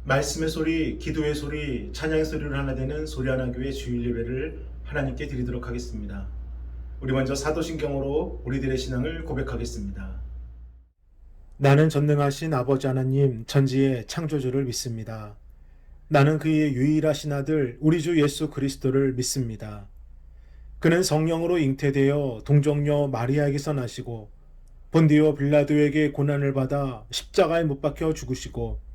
말씀의 소리, 기도의 소리, 찬양의 소리를 하나 되는 소리하나교회 주일 예배를 하나님께 드리도록 하겠습니다. 우리 먼저 사도신경으로 우리들의 신앙을 고백하겠습니다. 나는 전능하신 아버지 하나님 천지의 창조주를 믿습니다. 나는 그의 유일하신 아들 우리 주 예수 그리스도를 믿습니다. 그는 성령으로 잉태되어 동정녀 마리아에게서 나시고 본디오 빌라도에게 고난을 받아 십자가에 못 박혀 죽으시고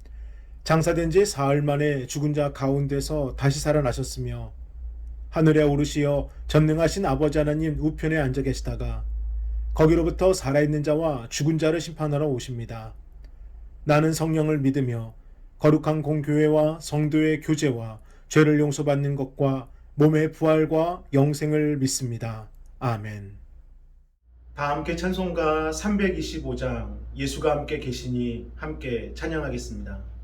장사된 지 사흘 만에 죽은 자 가운데서 다시 살아나셨으며 하늘에 오르시어 전능하신 아버지 하나님 우편에 앉아 계시다가 거기로부터 살아있는 자와 죽은 자를 심판하러 오십니다. 나는 성령을 믿으며 거룩한 공교회와 성도의 교제와 죄를 용서받는 것과 몸의 부활과 영생을 믿습니다. 아멘. 다 함께 찬송가 325장 예수가 함께 계시니 함께 찬양하겠습니다.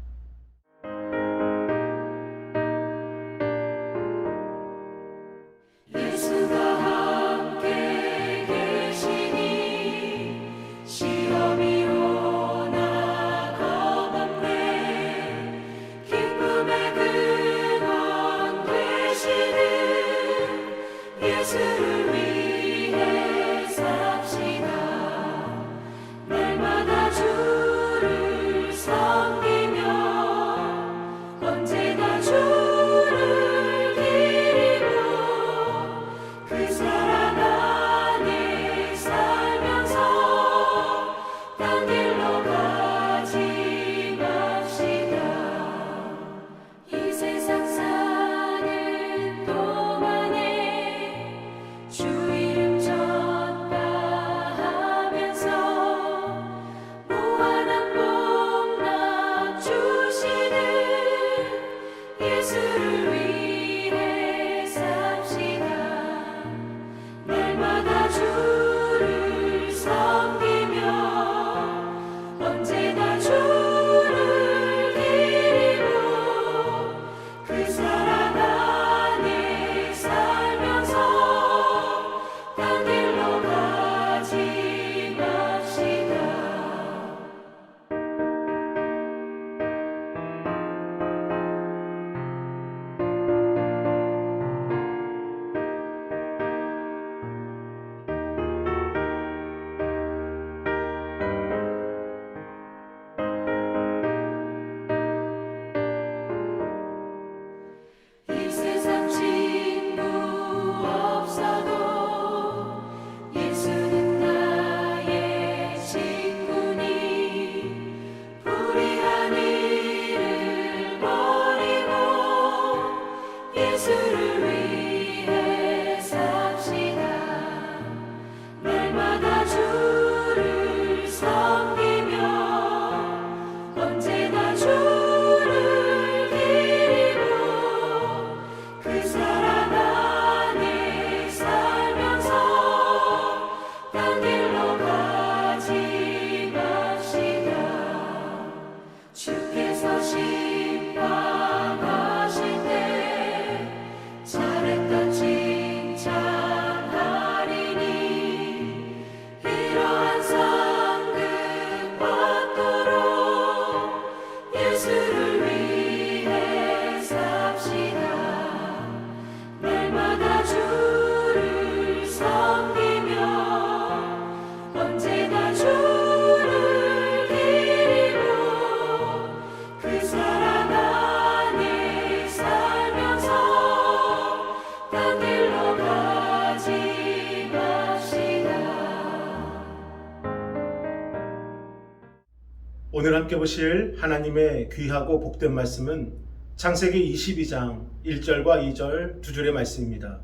오늘 함께 보실 하나님의 귀하고 복된 말씀은 창세기 22장 1절과 2절 두 줄의 말씀입니다.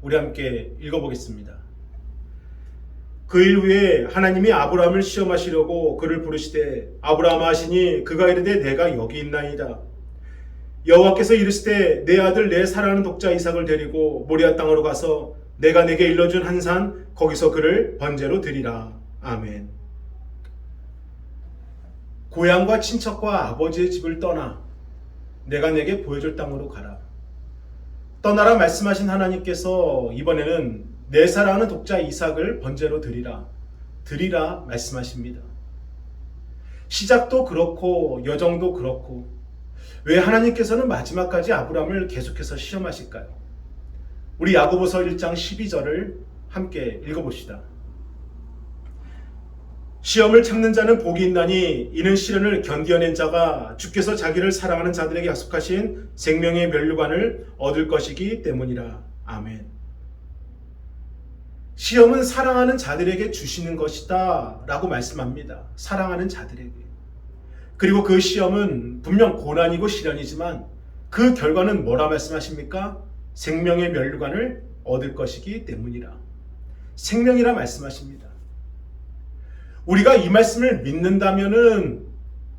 우리 함께 읽어보겠습니다. 그 일 후에 하나님이 아브라함을 시험하시려고 그를 부르시되 아브라함아 하시니 그가 이르되 내가 여기 있나이다. 여호와께서 이르시되 내 아들 내 사랑하는 독자 이삭을 데리고 모리아 땅으로 가서 내가 내게 일러준 한 산 거기서 그를 번제로 드리라. 아멘. 고향과 친척과 아버지의 집을 떠나 내가 내게 보여줄 땅으로 가라. 떠나라 말씀하신 하나님께서 이번에는 내 사랑하는 독자 이삭을 번제로 드리라 말씀하십니다. 시작도 그렇고 여정도 그렇고 왜 하나님께서는 마지막까지 아브라함을 계속해서 시험하실까요? 우리 야고보서 1장 12절을 함께 읽어봅시다. 시험을 참는 자는 복이 있나니 이는 시련을 견디어낸 자가 주께서 자기를 사랑하는 자들에게 약속하신 생명의 면류관을 얻을 것이기 때문이라. 아멘. 시험은 사랑하는 자들에게 주시는 것이다 라고 말씀합니다. 사랑하는 자들에게. 그리고 그 시험은 분명 고난이고 시련이지만 그 결과는 뭐라 말씀하십니까? 생명의 면류관을 얻을 것이기 때문이라. 생명이라 말씀하십니다. 우리가 이 말씀을 믿는다면은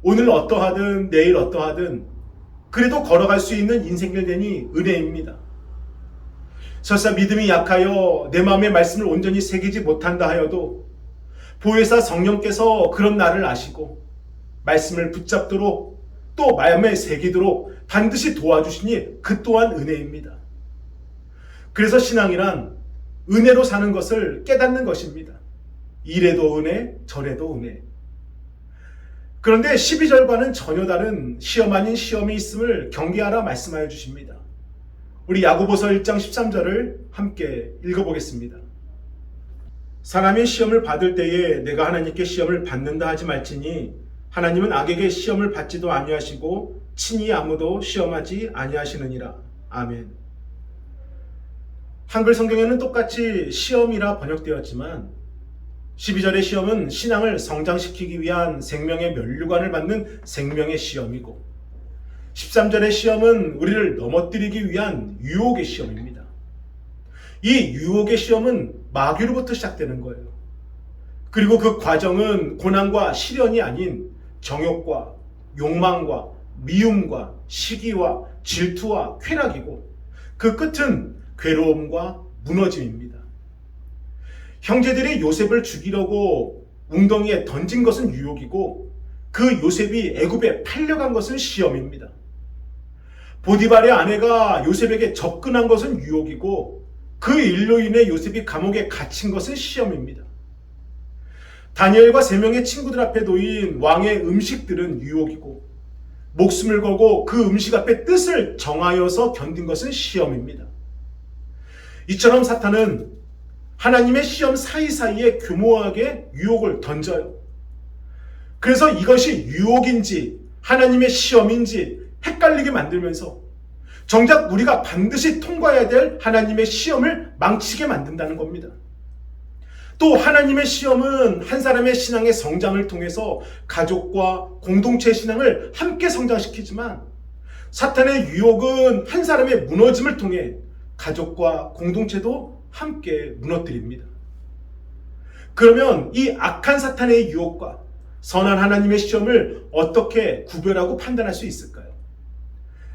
오늘 어떠하든 내일 어떠하든 그래도 걸어갈 수 있는 인생을 되니 은혜입니다. 설사 믿음이 약하여 내 마음의 말씀을 온전히 새기지 못한다 하여도 보혜사 성령께서 그런 나를 아시고 말씀을 붙잡도록 또 마음에 새기도록 반드시 도와주시니 그 또한 은혜입니다. 그래서 신앙이란 은혜로 사는 것을 깨닫는 것입니다. 이래도 은혜, 저래도 은혜. 그런데 12절과는 전혀 다른 시험 아닌 시험이 있음을 경계하라 말씀하여 주십니다. 우리 야고보서 1장 13절을 함께 읽어보겠습니다. 사람이 시험을 받을 때에 내가 하나님께 시험을 받는다 하지 말지니 하나님은 악에게 시험을 받지도 아니하시고 친히 아무도 시험하지 아니하시느니라. 아멘. 한글 성경에는 똑같이 시험이라 번역되었지만 12절의 시험은 신앙을 성장시키기 위한 생명의 면류관을 받는 생명의 시험이고 13절의 시험은 우리를 넘어뜨리기 위한 유혹의 시험입니다. 이 유혹의 시험은 마귀로부터 시작되는 거예요. 그리고 그 과정은 고난과 시련이 아닌 정욕과 욕망과 미움과 시기와 질투와 쾌락이고 그 끝은 괴로움과 무너짐입니다. 형제들이 요셉을 죽이려고 웅덩이에 던진 것은 유혹이고 그 요셉이 애굽에 팔려간 것은 시험입니다. 보디발의 아내가 요셉에게 접근한 것은 유혹이고 그 일로 인해 요셉이 감옥에 갇힌 것은 시험입니다. 다니엘과 3명의 친구들 앞에 놓인 왕의 음식들은 유혹이고 목숨을 걸고 그 음식 앞에 뜻을 정하여서 견딘 것은 시험입니다. 이처럼 사탄은 하나님의 시험 사이사이에 교묘하게 유혹을 던져요. 그래서 이것이 유혹인지 하나님의 시험인지 헷갈리게 만들면서 정작 우리가 반드시 통과해야 될 하나님의 시험을 망치게 만든다는 겁니다. 또 하나님의 시험은 한 사람의 신앙의 성장을 통해서 가족과 공동체 신앙을 함께 성장시키지만 사탄의 유혹은 한 사람의 무너짐을 통해 가족과 공동체도 함께 무너뜨립니다. 그러면 이 악한 사탄의 유혹과 선한 하나님의 시험을 어떻게 구별하고 판단할 수 있을까요?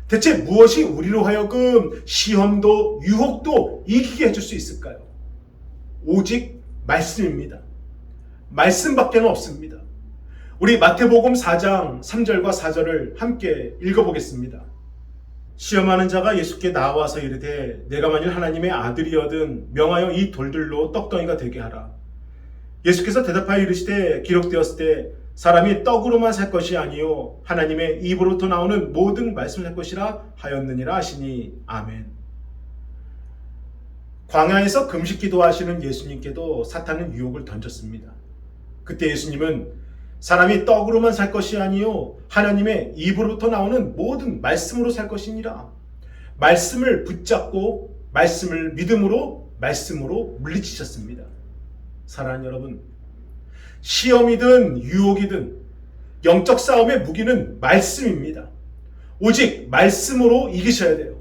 대체 무엇이 우리로 하여금 시험도 유혹도 이기게 해줄 수 있을까요? 오직 말씀입니다. 말씀밖에는 없습니다. 우리 마태복음 4장 3절과 4절을 함께 읽어보겠습니다. 시험하는 자가 예수께 나와서 이르되 내가 만일 하나님의 아들이여든 명하여 이 돌들로 떡덩이가 되게 하라. 예수께서 대답하여 이르시되 기록되었을 때 사람이 떡으로만 살 것이 아니요 하나님의 입으로부터 나오는 모든 말씀을 살 것이라 하였느니라 하시니. 아멘. 광야에서 금식 기도하시는 예수님께도 사탄은 유혹을 던졌습니다. 그때 예수님은 사람이 떡으로만 살 것이 아니요 하나님의 입으로부터 나오는 모든 말씀으로 살 것이니라. 말씀을 붙잡고 말씀을 믿음으로 말씀으로 물리치셨습니다. 사랑하는 여러분, 시험이든 유혹이든 영적 싸움의 무기는 말씀입니다. 오직 말씀으로 이기셔야 돼요.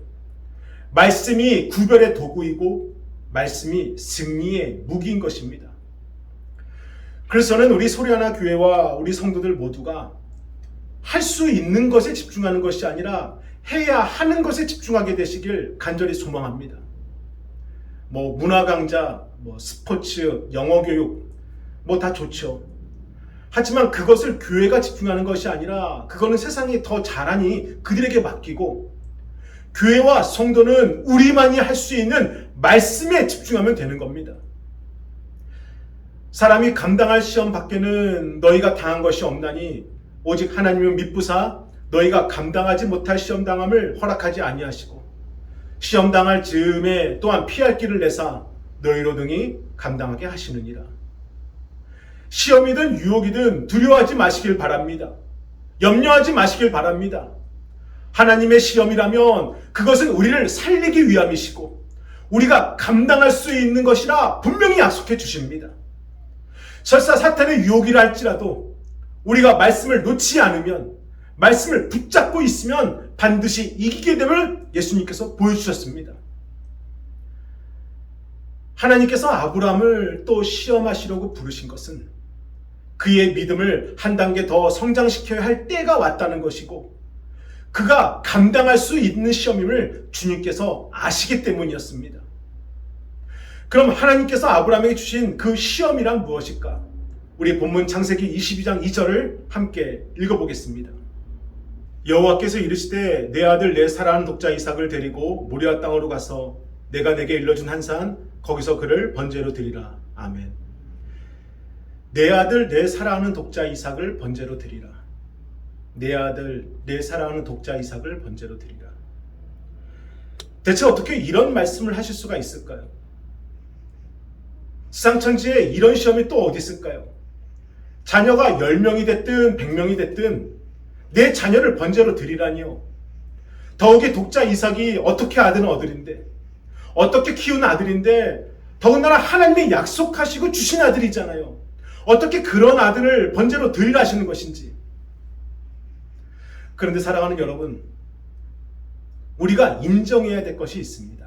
말씀이 구별의 도구이고 말씀이 승리의 무기인 것입니다. 그래서 저는 우리 소리하나 교회와 우리 성도들 모두가 할 수 있는 것에 집중하는 것이 아니라 해야 하는 것에 집중하게 되시길 간절히 소망합니다. 문화 강좌, 스포츠, 영어 교육 다 좋죠. 하지만 그것을 교회가 집중하는 것이 아니라 그거는 세상이 더 잘하니 그들에게 맡기고 교회와 성도는 우리만이 할 수 있는 말씀에 집중하면 되는 겁니다. 사람이 감당할 시험 밖에는 너희가 당한 것이 없나니 오직 하나님을 믿부사 너희가 감당하지 못할 시험당함을 허락하지 아니하시고 시험당할 즈음에 또한 피할 길을 내사 너희로 등이 감당하게 하시느니라. 시험이든 유혹이든 두려워하지 마시길 바랍니다. 염려하지 마시길 바랍니다. 하나님의 시험이라면 그것은 우리를 살리기 위함이시고 우리가 감당할 수 있는 것이라 분명히 약속해 주십니다. 설사 사탄의 유혹이라 할지라도 우리가 말씀을 놓지 않으면, 말씀을 붙잡고 있으면 반드시 이기게 됨을 예수님께서 보여주셨습니다. 하나님께서 아브라함을 또 시험하시려고 부르신 것은 그의 믿음을 한 단계 더 성장시켜야 할 때가 왔다는 것이고 그가 감당할 수 있는 시험임을 주님께서 아시기 때문이었습니다. 그럼 하나님께서 아브라함에게 주신 그 시험이란 무엇일까? 우리 본문 창세기 22장 2절을 함께 읽어보겠습니다. 여호와께서 이르시되 내 아들 내 사랑하는 독자 이삭을 데리고 모리아 땅으로 가서 내가 내게 일러준 한 산 거기서 그를 번제로 드리라. 아멘. 내 아들 내 사랑하는 독자 이삭을 번제로 드리라. 내 아들 내 사랑하는 독자 이삭을 번제로 드리라. 대체 어떻게 이런 말씀을 하실 수가 있을까요? 지상천지에 이런 시험이 또 어디 있을까요? 자녀가 10명이 됐든 100명이 됐든 내 자녀를 번제로 드리라니요. 더욱이 독자 이삭이 어떻게 아들은 아들인데, 어떻게 키운 아들인데, 더군다나 하나님이 약속하시고 주신 아들이잖아요. 어떻게 그런 아들을 번제로 드리라 하시는 것인지. 그런데 사랑하는 여러분, 우리가 인정해야 될 것이 있습니다.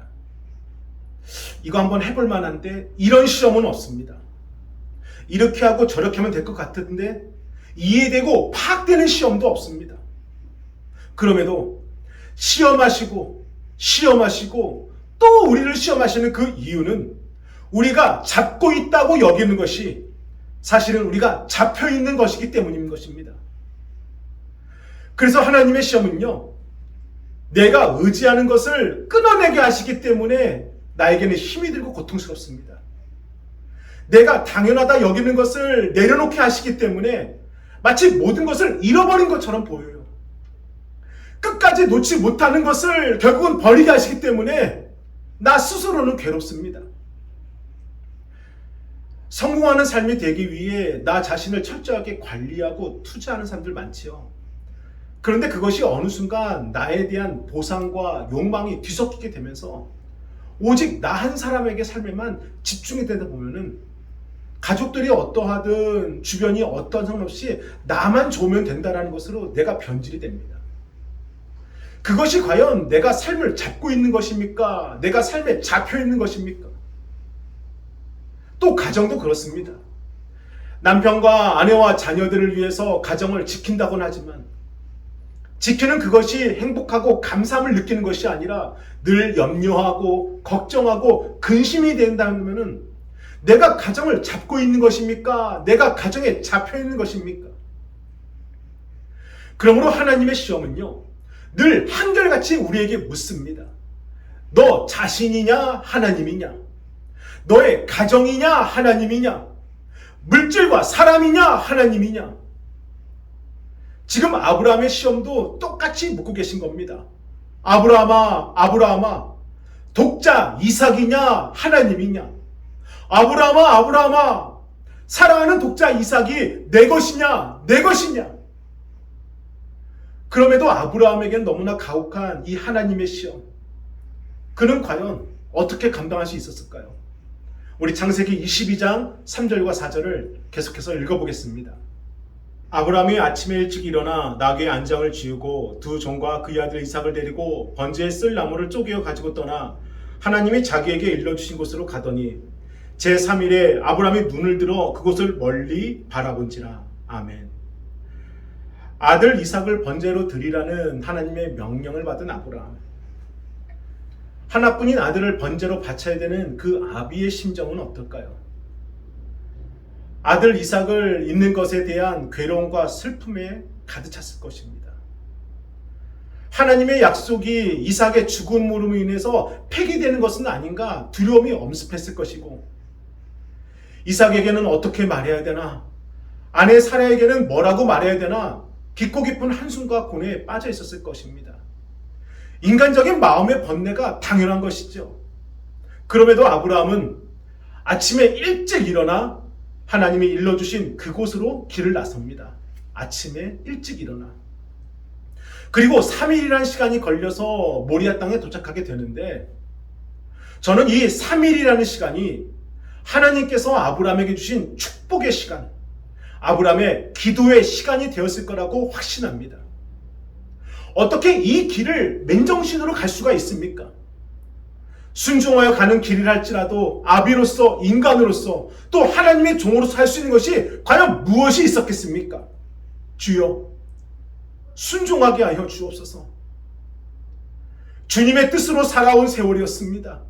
이거 한번 해볼 만한데 이런 시험은 없습니다. 이렇게 하고 저렇게 하면 될 것 같은데 이해되고 파악되는 시험도 없습니다. 그럼에도 시험하시고 또 우리를 시험하시는 그 이유는 우리가 잡고 있다고 여기는 것이 사실은 우리가 잡혀 있는 것이기 때문인 것입니다. 그래서 하나님의 시험은요, 내가 의지하는 것을 끊어내게 하시기 때문에 나에게는 힘이 들고 고통스럽습니다. 내가 당연하다 여기는 것을 내려놓게 하시기 때문에 마치 모든 것을 잃어버린 것처럼 보여요. 끝까지 놓지 못하는 것을 결국은 버리게 하시기 때문에 나 스스로는 괴롭습니다. 성공하는 삶이 되기 위해 나 자신을 철저하게 관리하고 투자하는 사람들 많지요. 그런데 그것이 어느 순간 나에 대한 보상과 욕망이 뒤섞이게 되면서 오직 나 한 사람에게 삶에만 집중이 되다 보면은 가족들이 어떠하든 주변이 어떠한 상관없이 나만 좋으면 된다는 것으로 내가 변질이 됩니다. 그것이 과연 내가 삶을 잡고 있는 것입니까? 내가 삶에 잡혀 있는 것입니까? 또 가정도 그렇습니다. 남편과 아내와 자녀들을 위해서 가정을 지킨다고는 하지만 지키는 그것이 행복하고 감사함을 느끼는 것이 아니라 늘 염려하고 걱정하고 근심이 된다면 내가 가정을 잡고 있는 것입니까? 내가 가정에 잡혀 있는 것입니까? 그러므로 하나님의 시험은요, 늘 한결같이 우리에게 묻습니다. 너 자신이냐 하나님이냐? 너의 가정이냐 하나님이냐? 물질과 사람이냐 하나님이냐? 지금 아브라함의 시험도 똑같이 묻고 계신 겁니다. 아브라함아, 독자 이삭이냐 하나님이냐? 아브라함아, 사랑하는 독자 이삭이 내 것이냐 내 것이냐? 그럼에도 아브라함에겐 너무나 가혹한 이 하나님의 시험, 그는 과연 어떻게 감당할 수 있었을까요? 우리 창세기 22장 3절과 4절을 계속해서 읽어보겠습니다. 아브라함이 아침에 일찍 일어나 나귀의 안장을 지우고 두 종과 그의 아들 이삭을 데리고 번제에 쓸 나무를 쪼개어 가지고 떠나 하나님이 자기에게 일러주신 곳으로 가더니 제3일에 아브라함이 눈을 들어 그곳을 멀리 바라본지라. 아멘. 아들 이삭을 번제로 드리라는 하나님의 명령을 받은 아브라함, 하나뿐인 아들을 번제로 바쳐야 되는 그 아비의 심정은 어떨까요? 아들 이삭을 잃는 것에 대한 괴로움과 슬픔에 가득 찼을 것입니다. 하나님의 약속이 이삭의 죽음으로 인해서 폐기되는 것은 아닌가 두려움이 엄습했을 것이고, 이삭에게는 어떻게 말해야 되나, 아내 사라에게는 뭐라고 말해야 되나, 깊고 깊은 한숨과 고뇌에 빠져 있었을 것입니다. 인간적인 마음의 번뇌가 당연한 것이죠. 그럼에도 아브라함은 아침에 일찍 일어나 하나님이 일러주신 그곳으로 길을 나섭니다. 아침에 일찍 일어나. 그리고 3일이라는 시간이 걸려서 모리아 땅에 도착하게 되는데, 저는 이 3일이라는 시간이 하나님께서 아브라함에게 주신 축복의 시간, 아브라함의 기도의 시간이 되었을 거라고 확신합니다. 어떻게 이 길을 맨정신으로 갈 수가 있습니까? 순종하여 가는 길이라 할지라도 아비로서, 인간으로서, 또 하나님의 종으로서 할 수 있는 것이 과연 무엇이 있었겠습니까? 주여, 순종하게 하여 주옵소서. 주님의 뜻으로 살아온 세월이었습니다.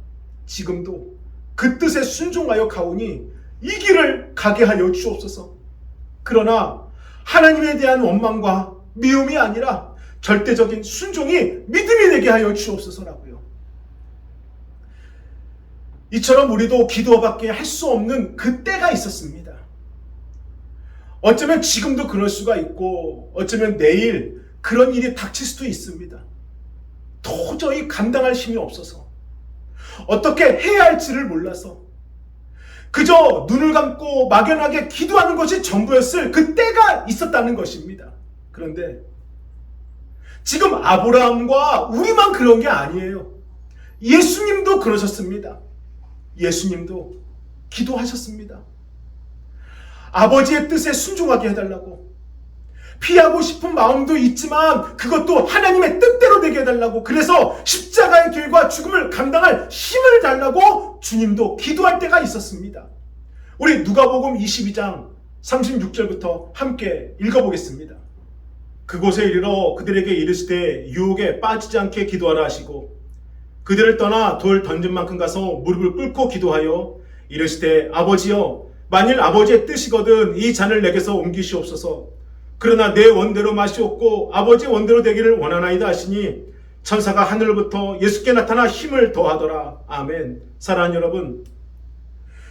지금도 그 뜻에 순종하여 가오니 이 길을 가게 하여 주옵소서. 그러나 하나님에 대한 원망과 미움이 아니라 절대적인 순종이 믿음이 되게 하여 주옵소서라고요. 이처럼 우리도 기도밖에 할 수 없는 그 때가 있었습니다. 어쩌면 지금도 그럴 수가 있고, 어쩌면 내일 그런 일이 닥칠 수도 있습니다. 도저히 감당할 힘이 없어서, 어떻게 해야 할지를 몰라서 그저 눈을 감고 막연하게 기도하는 것이 전부였을 그 때가 있었다는 것입니다. 그런데 지금 아브라함과 우리만 그런 게 아니에요. 예수님도 그러셨습니다. 예수님도 기도하셨습니다. 아버지의 뜻에 순종하게 해달라고, 피하고 싶은 마음도 있지만 그것도 하나님의 뜻대로 되게 해달라고, 그래서 십자가의 길과 죽음을 감당할 힘을 달라고 주님도 기도할 때가 있었습니다. 우리 누가복음 22장 36절부터 함께 읽어보겠습니다. 그곳에 이르러 그들에게 이르시되 유혹에 빠지지 않게 기도하라 하시고, 그들을 떠나 돌 던진 만큼 가서 무릎을 꿇고 기도하여 이르시되 아버지여, 만일 아버지의 뜻이거든 이 잔을 내게서 옮기시옵소서. 그러나 내 원대로 마시옵고 아버지 원대로 되기를 원하나이다 하시니 천사가 하늘로부터 예수께 나타나 힘을 더하더라. 아멘. 사랑하는 여러분,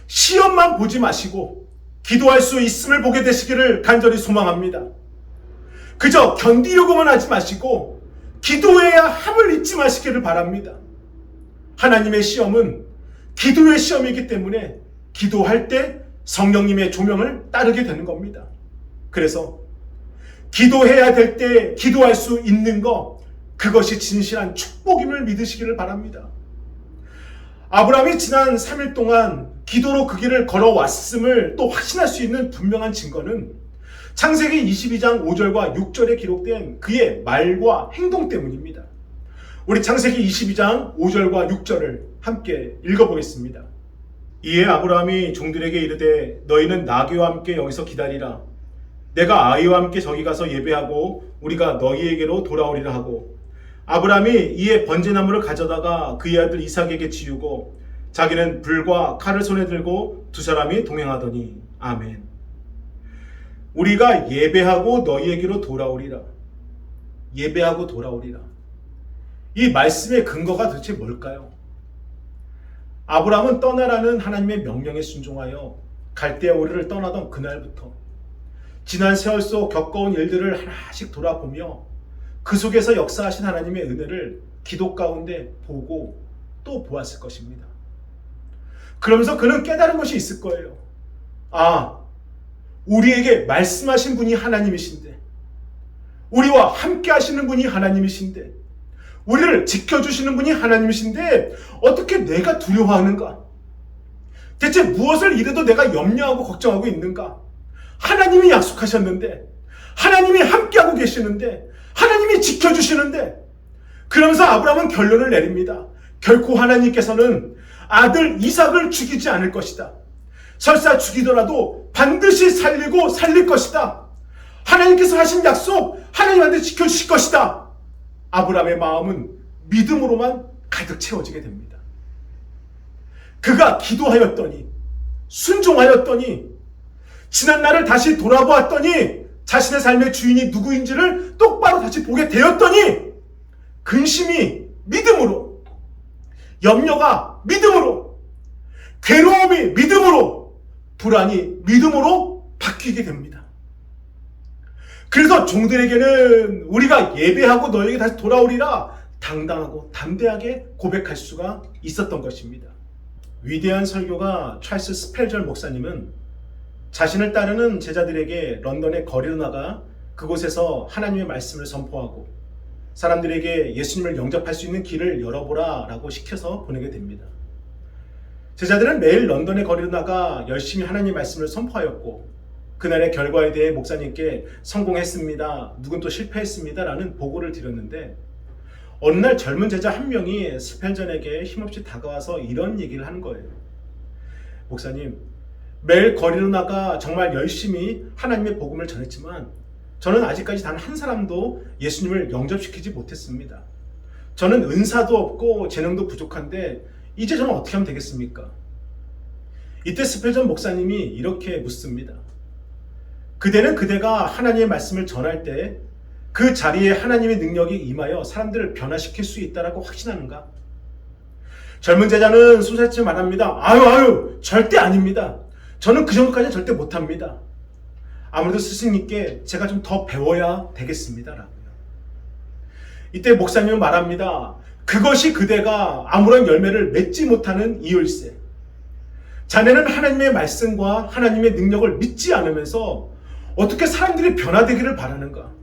시험만 보지 마시고 기도할 수 있음을 보게 되시기를 간절히 소망합니다. 그저 견디려고만 하지 마시고 기도해야 함을 잊지 마시기를 바랍니다. 하나님의 시험은 기도의 시험이기 때문에 기도할 때 성령님의 조명을 따르게 되는 겁니다. 그래서 기도해야 될 때 기도할 수 있는 것, 그것이 진실한 축복임을 믿으시기를 바랍니다. 아브라함이 지난 3일 동안 기도로 그 길을 걸어왔음을 또 확신할 수 있는 분명한 증거는 창세기 22장 5절과 6절에 기록된 그의 말과 행동 때문입니다. 우리 창세기 22장 5절과 6절을 함께 읽어보겠습니다. 이에 아브라함이 종들에게 이르되 너희는 나귀와 함께 여기서 기다리라. 내가 아이와 함께 저기 가서 예배하고 우리가 너희에게로 돌아오리라 하고, 아브라함이 이에 번제나무를 가져다가 그의 아들 이삭에게 지우고 자기는 불과 칼을 손에 들고 두 사람이 동행하더니. 아멘. 우리가 예배하고 너희에게로 돌아오리라. 예배하고 돌아오리라. 이 말씀의 근거가 도대체 뭘까요? 아브라함은 떠나라는 하나님의 명령에 순종하여 갈대아 우르를 떠나던 그날부터 지난 세월 속 겪어온 일들을 하나씩 돌아보며 그 속에서 역사하신 하나님의 은혜를 기도 가운데 보고 또 보았을 것입니다. 그러면서 그는 깨달은 것이 있을 거예요. 아, 우리에게 말씀하신 분이 하나님이신데, 우리와 함께 하시는 분이 하나님이신데, 우리를 지켜주시는 분이 하나님이신데 어떻게 내가 두려워하는가? 대체 무엇을 이래도 내가 염려하고 걱정하고 있는가? 하나님이 약속하셨는데, 하나님이 함께하고 계시는데, 하나님이 지켜주시는데. 그러면서 아브라함은 결론을 내립니다. 결코 하나님께서는 아들 이삭을 죽이지 않을 것이다. 설사 죽이더라도 반드시 살리고 살릴 것이다. 하나님께서 하신 약속 하나님한테 지켜주실 것이다. 아브라함의 마음은 믿음으로만 가득 채워지게 됩니다. 그가 기도하였더니, 순종하였더니, 지난날을 다시 돌아보았더니 자신의 삶의 주인이 누구인지를 똑바로 다시 보게 되었더니 근심이 믿음으로, 염려가 믿음으로, 괴로움이 믿음으로, 불안이 믿음으로 바뀌게 됩니다. 그래서 종들에게는 우리가 예배하고 너에게 다시 돌아오리라 당당하고 담대하게 고백할 수가 있었던 것입니다. 위대한 설교가 찰스 스펠전 목사님은 자신을 따르는 제자들에게 런던의 거리로 나가 그곳에서 하나님의 말씀을 선포하고 사람들에게 예수님을 영접할 수 있는 길을 열어보라 라고 시켜서 보내게 됩니다. 제자들은 매일 런던의 거리로 나가 열심히 하나님의 말씀을 선포하였고 그날의 결과에 대해 목사님께 성공했습니다, 누군 또 실패했습니다 라는 보고를 드렸는데 어느 날 젊은 제자 한 명이 스펠전에게 힘없이 다가와서 이런 얘기를 하는 거예요. 목사님, 매일 거리로 나가 정말 열심히 하나님의 복음을 전했지만 저는 아직까지 단 한 사람도 예수님을 영접시키지 못했습니다. 저는 은사도 없고 재능도 부족한데 이제 저는 어떻게 하면 되겠습니까? 이때 스펠전 목사님이 이렇게 묻습니다. 그대는 그대가 하나님의 말씀을 전할 때 그 자리에 하나님의 능력이 임하여 사람들을 변화시킬 수 있다라고 확신하는가? 젊은 제자는 소살치 말합니다. 아유, 절대 아닙니다. 저는 그 정도까지는 절대 못합니다. 아무래도 스승님께 제가 좀 더 배워야 되겠습니다 라고요. 이때 목사님은 말합니다. 그것이 그대가 아무런 열매를 맺지 못하는 이유일세. 자네는 하나님의 말씀과 하나님의 능력을 믿지 않으면서 어떻게 사람들이 변화되기를 바라는가?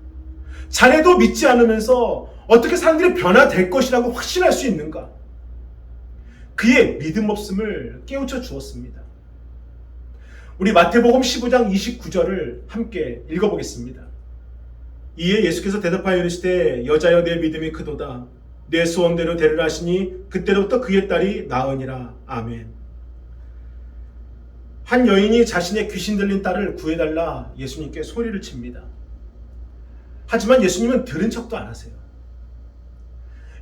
자네도 믿지 않으면서 어떻게 사람들이 변화될 것이라고 확신할 수 있는가? 그의 믿음 없음을 깨우쳐 주었습니다. 우리 마태복음 15장 29절을 함께 읽어보겠습니다. 이에 예수께서 대답하여 이르시되 여자여 내 믿음이 크도다. 내 소원대로 되리라 하시니 그때로부터 그의 딸이 나으니라. 아멘. 한 여인이 자신의 귀신 들린 딸을 구해달라 예수님께 소리를 칩니다. 하지만 예수님은 들은 척도 안 하세요.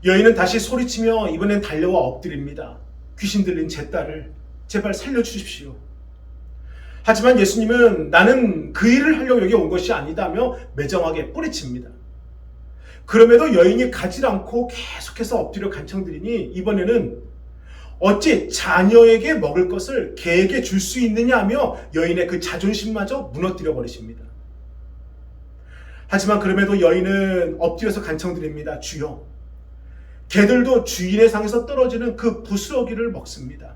여인은 다시 소리치며 이번엔 달려와 엎드립니다. 귀신 들린 제 딸을 제발 살려주십시오. 하지만 예수님은 나는 그 일을 하려고 여기 온 것이 아니다며 매정하게 뿌리칩니다. 그럼에도 여인이 가지 않고 계속해서 엎드려 간청드리니 이번에는 어찌 자녀에게 먹을 것을 개에게 줄 수 있느냐며 여인의 그 자존심마저 무너뜨려 버리십니다. 하지만 그럼에도 여인은 엎드려서 간청드립니다. 주여, 개들도 주인의 상에서 떨어지는 그 부스러기를 먹습니다.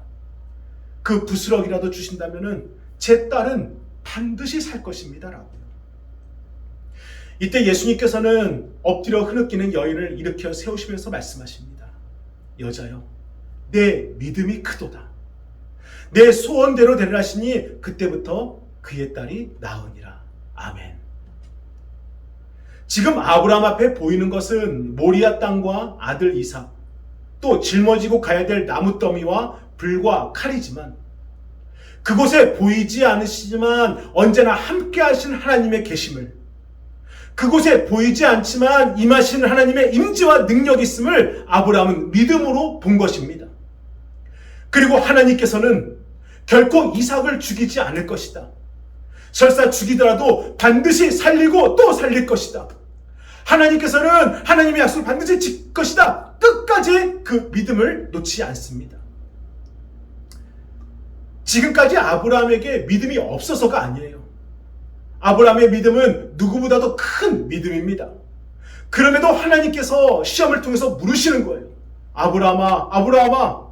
그 부스러기라도 주신다면 제 딸은 반드시 살 것입니다 라고요. 이때 예수님께서는 엎드려 흐느끼는 여인을 일으켜 세우시면서 말씀하십니다. 여자여, 내 믿음이 크도다. 내 소원대로 되리라 하시니 그때부터 그의 딸이 나으니라. 아멘. 지금 아브라함 앞에 보이는 것은 모리아 땅과 아들 이삭, 또 짊어지고 가야 될 나무더미와 불과 칼이지만 그곳에 보이지 않으시지만 언제나 함께 하신 하나님의 계심을, 그곳에 보이지 않지만 임하시는 하나님의 임재와 능력이 있음을 아브라함은 믿음으로 본 것입니다. 그리고 하나님께서는 결코 이삭을 죽이지 않을 것이다. 설사 죽이더라도 반드시 살리고 또 살릴 것이다. 하나님께서는 하나님의 약속을 반드시 지킬 것이다. 끝까지 그 믿음을 놓지 않습니다. 지금까지 아브라함에게 믿음이 없어서가 아니에요. 아브라함의 믿음은 누구보다도 큰 믿음입니다. 그럼에도 하나님께서 시험을 통해서 물으시는 거예요. 아브라함아, 아브라함아,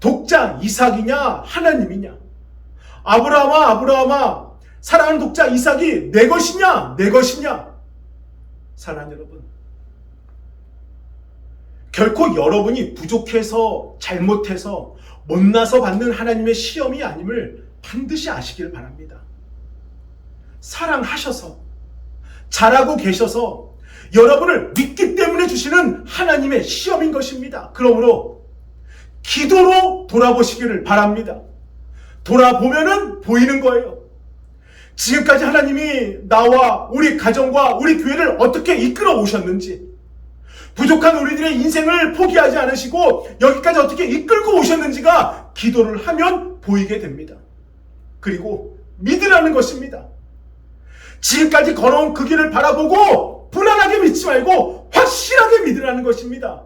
독자 이삭이냐 하나님이냐? 아브라함아, 아브라함아, 사랑하는 독자 이삭이 내 것이냐 내 것이냐? 사랑하는 여러분, 결코 여러분이 부족해서 잘못해서 못나서 받는 하나님의 시험이 아님을 반드시 아시길 바랍니다. 사랑하셔서 잘하고 계셔서 여러분을 믿기 때문에 주시는 하나님의 시험인 것입니다. 그러므로 기도로 돌아보시기를 바랍니다. 돌아보면은 보이는 거예요. 지금까지 하나님이 나와 우리 가정과 우리 교회를 어떻게 이끌어 오셨는지, 부족한 우리들의 인생을 포기하지 않으시고 여기까지 어떻게 이끌고 오셨는지가 기도를 하면 보이게 됩니다. 그리고 믿으라는 것입니다. 지금까지 걸어온 그 길을 바라보고 불안하게 믿지 말고 확실하게 믿으라는 것입니다.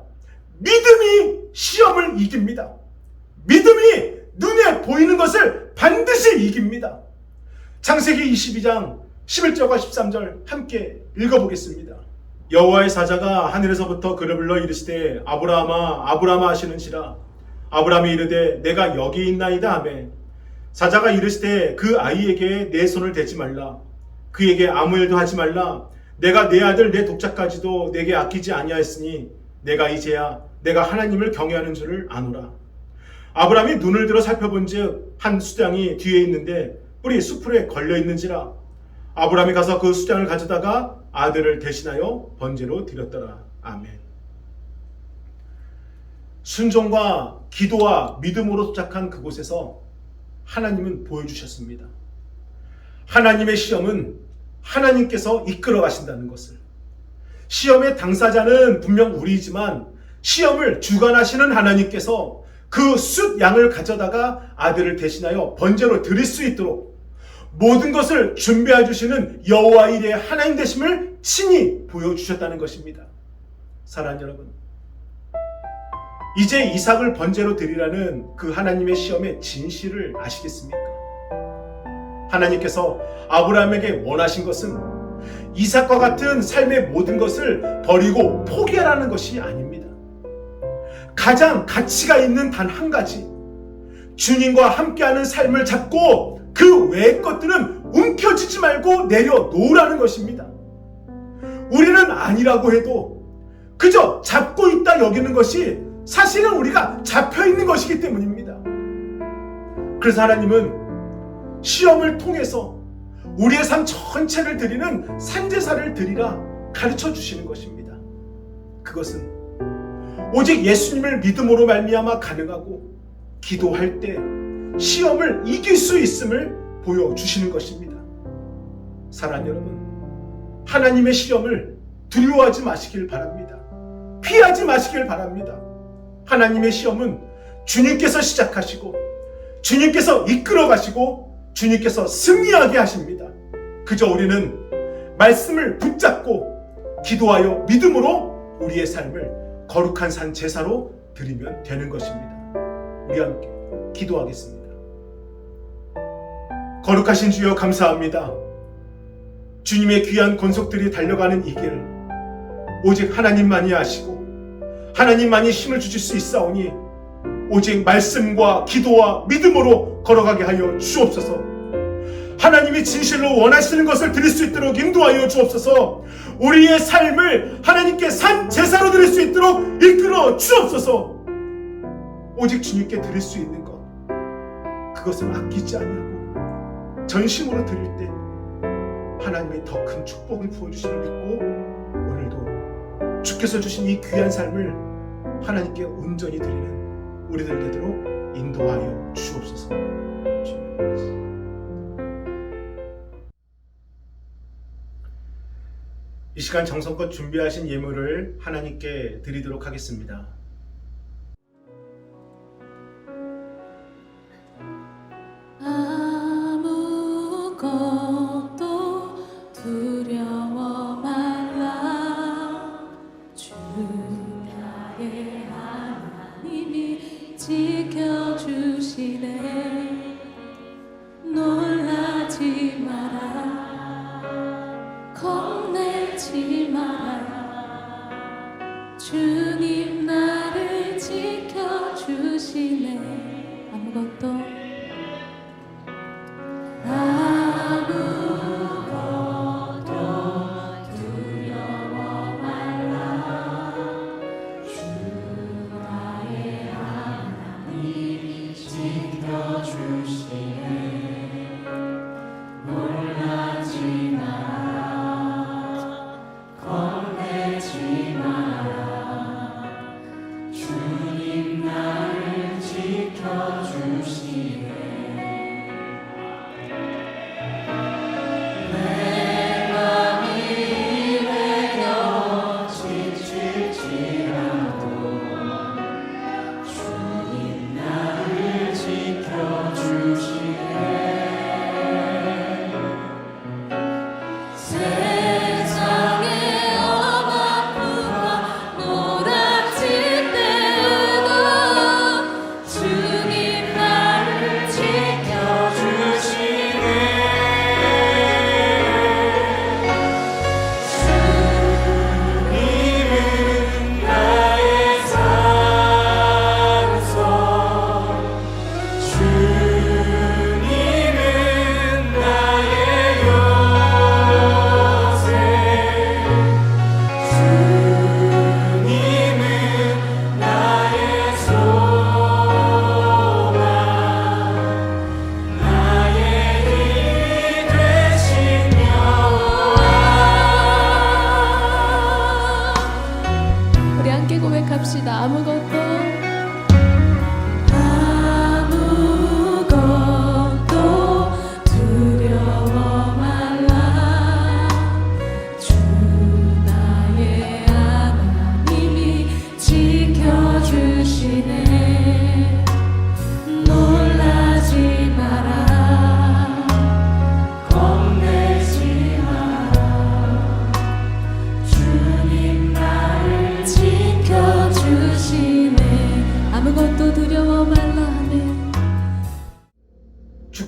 믿음이 시험을 이깁니다. 믿음이 눈에 보이는 것을 반드시 이깁니다. 창세기 22장 11절과 13절 함께 읽어보겠습니다. 여호와의 사자가 하늘에서부터 그를 불러 이르시되 아브라함아 아브라함아 하시는지라. 아브라함이 이르되 내가 여기 있나이다 하매 사자가 이르시되 그 아이에게 내 손을 대지 말라. 그에게 아무 일도 하지 말라. 내가 내 아들 내 독자까지도 내게 아끼지 아니하였으니 내가 이제야 내가 하나님을 경외하는 줄을 아노라. 아브라함이 눈을 들어 살펴본즉 한 수장이 뒤에 있는데 뿔이 수풀에 걸려 있는지라. 아브라함이 가서 그 수장을 가져다가 아들을 대신하여 번제로 드렸더라. 아멘. 순종과 기도와 믿음으로 도착한 그곳에서 하나님은 보여주셨습니다. 하나님의 시험은 하나님께서 이끌어 가신다는 것을. 시험의 당사자는 분명 우리이지만 시험을 주관하시는 하나님께서 그 숫 양을 가져다가 아들을 대신하여 번제로 드릴 수 있도록 모든 것을 준비해 주시는 여호와 일의 하나님 되심을 친히 보여주셨다는 것입니다. 사랑하는 여러분, 이제 이삭을 번제로 드리라는 그 하나님의 시험의 진실을 아시겠습니까? 하나님께서 아브라함에게 원하신 것은 이삭과 같은 삶의 모든 것을 버리고 포기하라는 것이 아닙니다. 가장 가치가 있는 단 한 가지, 주님과 함께하는 삶을 잡고 그 외의 것들은 움켜쥐지 말고 내려놓으라는 것입니다. 우리는 아니라고 해도 그저 잡고 있다 여기는 것이 사실은 우리가 잡혀있는 것이기 때문입니다. 그래서 하나님은 시험을 통해서 우리의 삶 전체를 드리는 산제사를 드리라 가르쳐 주시는 것입니다. 그것은 오직 예수님을 믿음으로 말미암아 가능하고 기도할 때 시험을 이길 수 있음을 보여주시는 것입니다. 사랑하는 여러분, 하나님의 시험을 두려워하지 마시길 바랍니다. 피하지 마시길 바랍니다. 하나님의 시험은 주님께서 시작하시고 주님께서 이끌어 가시고 주님께서 승리하게 하십니다. 그저 우리는 말씀을 붙잡고 기도하여 믿음으로 우리의 삶을 거룩한 산 제사로 드리면 되는 것입니다. 우리 함께 기도하겠습니다. 거룩하신 주여 감사합니다. 주님의 귀한 권속들이 달려가는 이 길 오직 하나님만이 아시고 하나님만이 힘을 주실 수 있사오니 오직 말씀과 기도와 믿음으로 걸어가게 하여 주옵소서. 하나님이 진실로 원하시는 것을 드릴 수 있도록 인도하여 주옵소서. 우리의 삶을 하나님께 산 제사로 드릴 수 있도록 이끌어 주옵소서. 오직 주님께 드릴 수 있는 것, 그것을 아끼지 아니하고 전심으로 드릴 때 하나님의 더 큰 축복을 부어주심을 믿고 오늘도 주께서 주신 이 귀한 삶을 하나님께 온전히 드리는 우리들 되도록 인도하여 주옵소서. 이 시간 정성껏 준비하신 예물을 하나님께 드리도록 하겠습니다. 아무것도 두려워 말라. 주 나의 하나님이 지켜주시네. 놀라지 마라. 겁내지 마라. 주님 나를 지켜주시네. 아무것도 두려워 말라. 주 나의 하나님이 지켜주시네. 놀라지 마라. 겁내지 마라. 주님 나를 지켜주시네.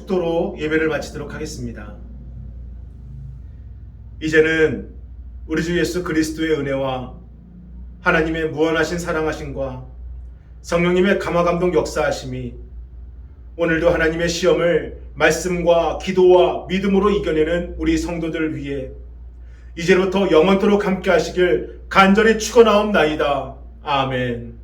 축도로 예배를 마치도록 하겠습니다. 이제는 우리 주 예수 그리스도의 은혜와 하나님의 무한하신 사랑하심과 성령님의 감화감동 역사하심이 오늘도 하나님의 시험을 말씀과 기도와 믿음으로 이겨내는 우리 성도들 위해 이제부터 영원토록 함께 하시길 간절히 축원하옵나이다. 아멘.